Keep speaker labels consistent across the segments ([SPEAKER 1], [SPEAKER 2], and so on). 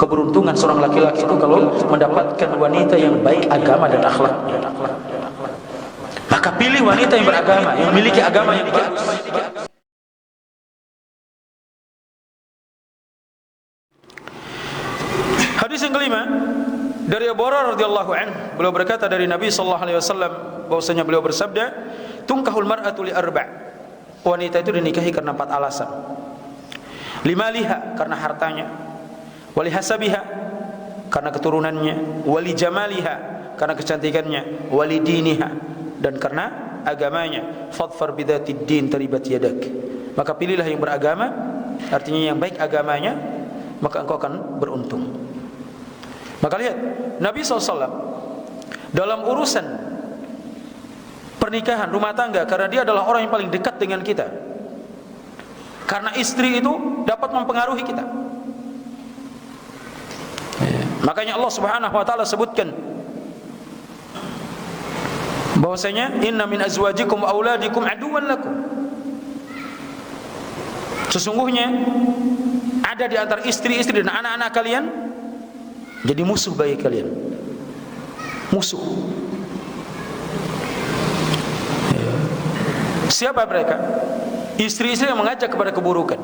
[SPEAKER 1] Keberuntungan seorang laki-laki itu kalau mendapatkan wanita yang baik agama dan akhlaknya. Maka pilih wanita yang beragama, yang memiliki agama yang bagus. Hadis yang kelima dari Abu Hurairah radhiyallahu anhu, beliau berkata dari Nabi sallallahu alaihi wasallam bahwasanya beliau bersabda, "Tunkahul mar'atu li arba'." Wanita itu dinikahi karena 4 alasan. Limaliha, karena hartanya, wali hasabiha, karena keturunannya, wali jamaliha, karena kecantikannya, wali diniha, dan karena agamanya. Fadfar bidzatid din taribat yadak. Maka pilihlah yang beragama, artinya yang baik agamanya, maka engkau akan beruntung. Maka lihat, Nabi SAW dalam urusan pernikahan, rumah tangga, karena dia adalah orang yang paling dekat dengan kita. Karena istri itu dapat mempengaruhi kita. Makanya Allah Subhanahu wa taala sebutkan bahwasanya inna min azwajikum wa auladikum aduwwan lakum. Sesungguhnya ada di antara istri-istri dan anak-anak kalian jadi musuh bagi kalian. Musuh. Siapa mereka? Istri-istri yang mengajak kepada keburukan,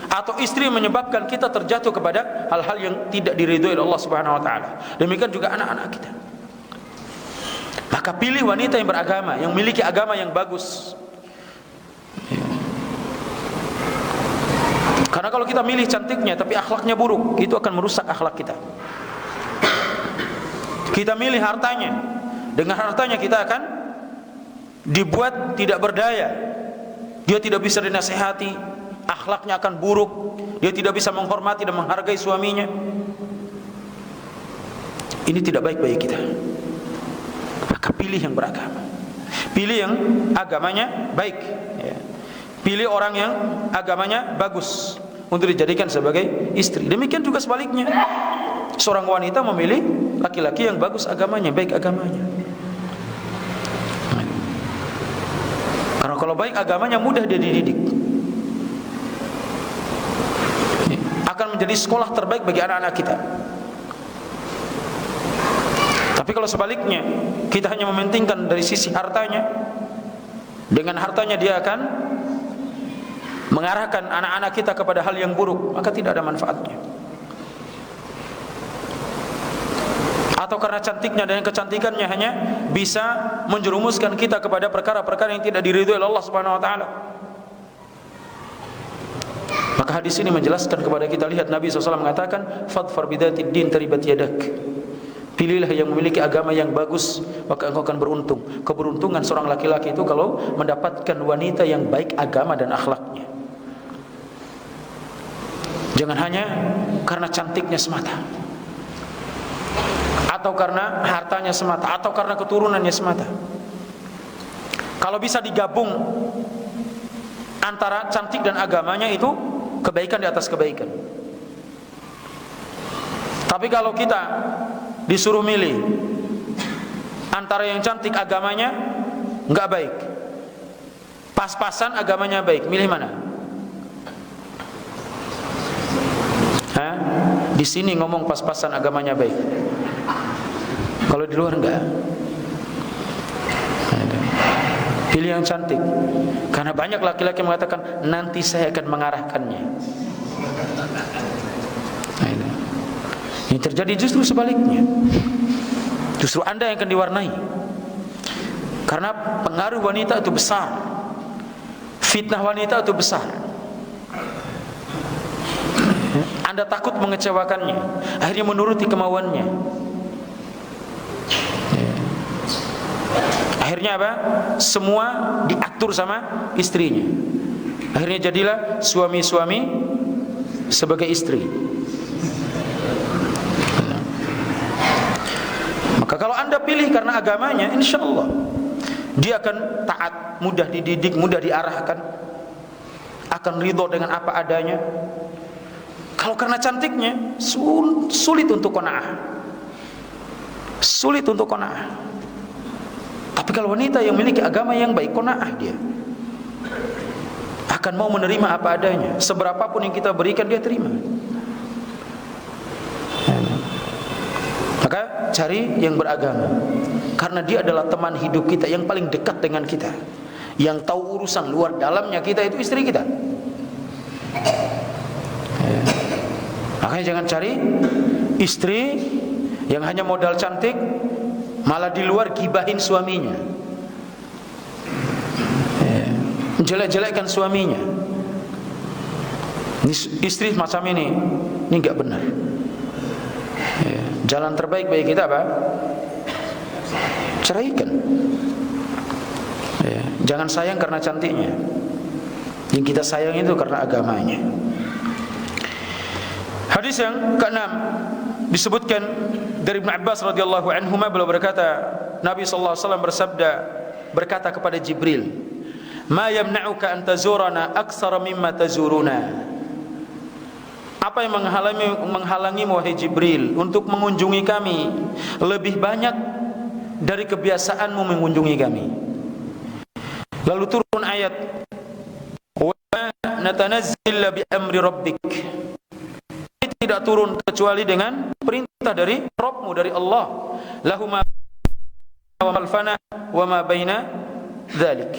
[SPEAKER 1] atau istri yang menyebabkan kita terjatuh kepada hal-hal yang tidak diridhoi oleh Allah Subhanahu wa taala. Demikian juga anak-anak kita. Maka pilih wanita yang beragama, yang memiliki agama yang bagus. Karena kalau kita milih cantiknya tapi akhlaknya buruk, itu akan merusak akhlak kita. Kita milih hartanya, dengan hartanya kita akan dibuat tidak berdaya. Dia tidak bisa dinasihati, akhlaknya akan buruk, dia tidak bisa menghormati dan menghargai suaminya. Ini tidak baik bagi kita. Maka pilih yang beragama, pilih yang agamanya baik, ya. Pilih orang yang agamanya bagus untuk dijadikan sebagai istri. Demikian juga sebaliknya, seorang wanita memilih laki-laki yang bagus agamanya, baik agamanya. Karena kalau baik agamanya, mudah dia dididik, akan menjadi sekolah terbaik bagi anak-anak kita. Tapi kalau sebaliknya, kita hanya mementingkan dari sisi hartanya, dengan hartanya dia akan mengarahkan anak-anak kita kepada hal yang buruk, maka tidak ada manfaatnya. Atau karena cantiknya dan kecantikannya hanya bisa menjerumuskan kita kepada perkara-perkara yang tidak diridhoi oleh Allah Subhanahu wa taala. Maka hadis ini menjelaskan kepada kita, lihat Nabi SAW mengatakan, "Fadfar bidzatid din taribat yadak." Pilihlah yang memiliki agama yang bagus, maka engkau akan beruntung. Keberuntungan seorang laki-laki itu kalau mendapatkan wanita yang baik agama dan akhlaknya. Jangan hanya karena cantiknya semata, atau karena hartanya semata, atau karena keturunannya semata. Kalau bisa digabung antara cantik dan agamanya, itu kebaikan di atas kebaikan. Tapi kalau kita disuruh milih antara yang cantik agamanya enggak baik, pas-pasan agamanya baik, milih mana? Di sini ngomong pas-pasan agamanya baik, kalau di luar enggak. Pilih yang cantik, karena banyak laki-laki mengatakan nanti saya akan mengarahkannya. Yang terjadi justru sebaliknya, justru Anda yang akan diwarnai, karena pengaruh wanita itu besar, fitnah wanita itu besar. Anda takut mengecewakannya, akhirnya menuruti kemauannya. Akhirnya apa? Semua diatur sama istrinya. Akhirnya jadilah suami-suami sebagai istri. Maka kalau Anda pilih karena agamanya, insya Allah dia akan taat, mudah dididik, mudah diarahkan, akan ridho dengan apa adanya. Kalau karena cantiknya, sulit untuk qanaah, sulit untuk qanaah. Tapi kalau wanita yang memiliki agama yang baik, qanaah dia, akan mau menerima apa adanya. Seberapapun yang kita berikan, dia terima. Maka cari yang beragama, karena dia adalah teman hidup kita yang paling dekat dengan kita, yang tahu urusan luar dalamnya kita itu istri kita. Makanya jangan cari istri yang hanya modal cantik, malah di luar gibahin suaminya, jelek-jelekkan suaminya. Istri macam ini enggak benar. Jalan terbaik bagi kita apa? Ceraikan. Jangan sayang karena cantiknya. Yang kita sayang itu karena agamanya. Hadis yang ke-6 disebutkan dari Ibnu Abbas radhiyallahu anhuma, beliau berkata, Nabi sallallahu alaihi wasallam berkata kepada Jibril, "Ma yamna'uka an tazurana aktsara mimma tazuruna?" Apa yang menghalangi wahai Jibril untuk mengunjungi kami lebih banyak dari kebiasaanmu mengunjungi kami? Lalu turun ayat, "Wa natanazzil bi amri rabbik." Tidak turun kecuali dengan perintah dari Rabbmu, dari Allah. Lahu ma wa malfana wa ma baina dzalik.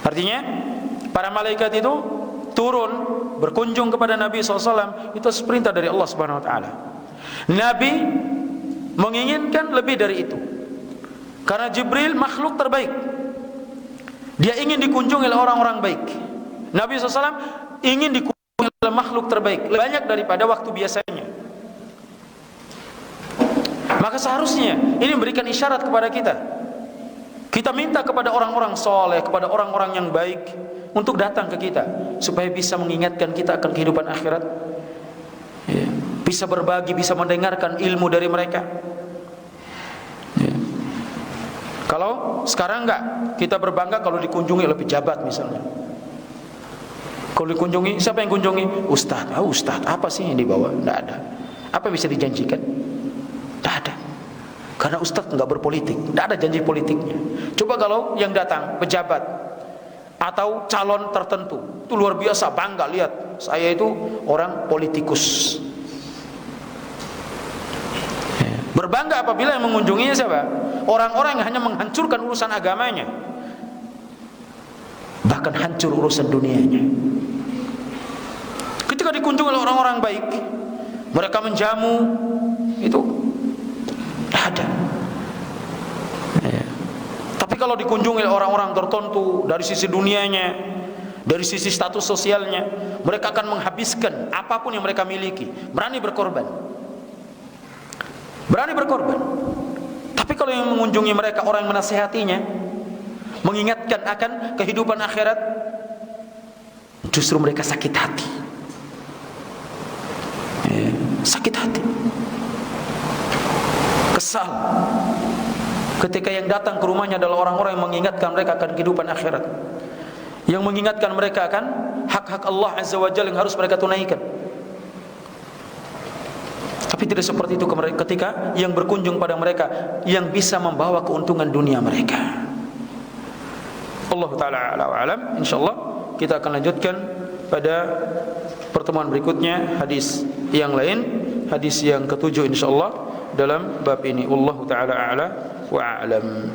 [SPEAKER 1] Artinya para malaikat itu turun berkunjung kepada Nabi SAW itu perintah dari Allah Subhanahu Wa Taala. Nabi menginginkan lebih dari itu, karena Jibril makhluk terbaik. Dia ingin dikunjungi oleh orang-orang baik. Nabi SAW ingin dikunjungi oleh makhluk terbaik, lebih banyak daripada waktu biasanya. Maka seharusnya ini memberikan isyarat kepada kita. Kita minta kepada orang-orang soleh, kepada orang-orang yang baik untuk datang ke kita, supaya bisa mengingatkan kita akan kehidupan akhirat, bisa berbagi, bisa mendengarkan ilmu dari mereka. Kalau sekarang enggak, kita berbangga kalau dikunjungi oleh pejabat misalnya. Kalau dikunjungi, siapa yang kunjungi? Ustaz. Ustaz, apa sih yang dibawa? Enggak ada. Apa yang bisa dijanjikan? Enggak ada. Karena ustaz enggak berpolitik, enggak ada janji politiknya. Coba kalau yang datang pejabat atau calon tertentu, itu luar biasa, bangga, lihat saya itu orang politikus. Berbangga apabila yang mengunjunginya siapa? Orang-orang yang hanya menghancurkan urusan agamanya, bahkan hancur urusan dunianya. Ketika dikunjungi oleh orang-orang baik, mereka menjamu, itu ada. Tapi kalau dikunjungi oleh orang-orang tertentu, dari sisi dunianya, dari sisi status sosialnya, mereka akan menghabiskan apapun yang mereka miliki, berani berkorban. Berani berkorban. Tapi kalau yang mengunjungi mereka orang yang menasihatinya, mengingatkan akan kehidupan akhirat, justru mereka sakit hati. Sakit hati, kesal. Ketika yang datang ke rumahnya adalah orang-orang yang mengingatkan mereka akan kehidupan akhirat, yang mengingatkan mereka akan hak-hak Allah Azza wa Jalla yang harus mereka tunaikan. Tapi tidak seperti itu ketika yang berkunjung pada mereka yang bisa membawa keuntungan dunia mereka. Allah Ta'ala a'la wa a'lam. InsyaAllah kita akan lanjutkan pada pertemuan berikutnya hadis yang lain, hadis yang ke-7 insyaallah dalam bab ini. Wallahu taala a'la wa a'lam.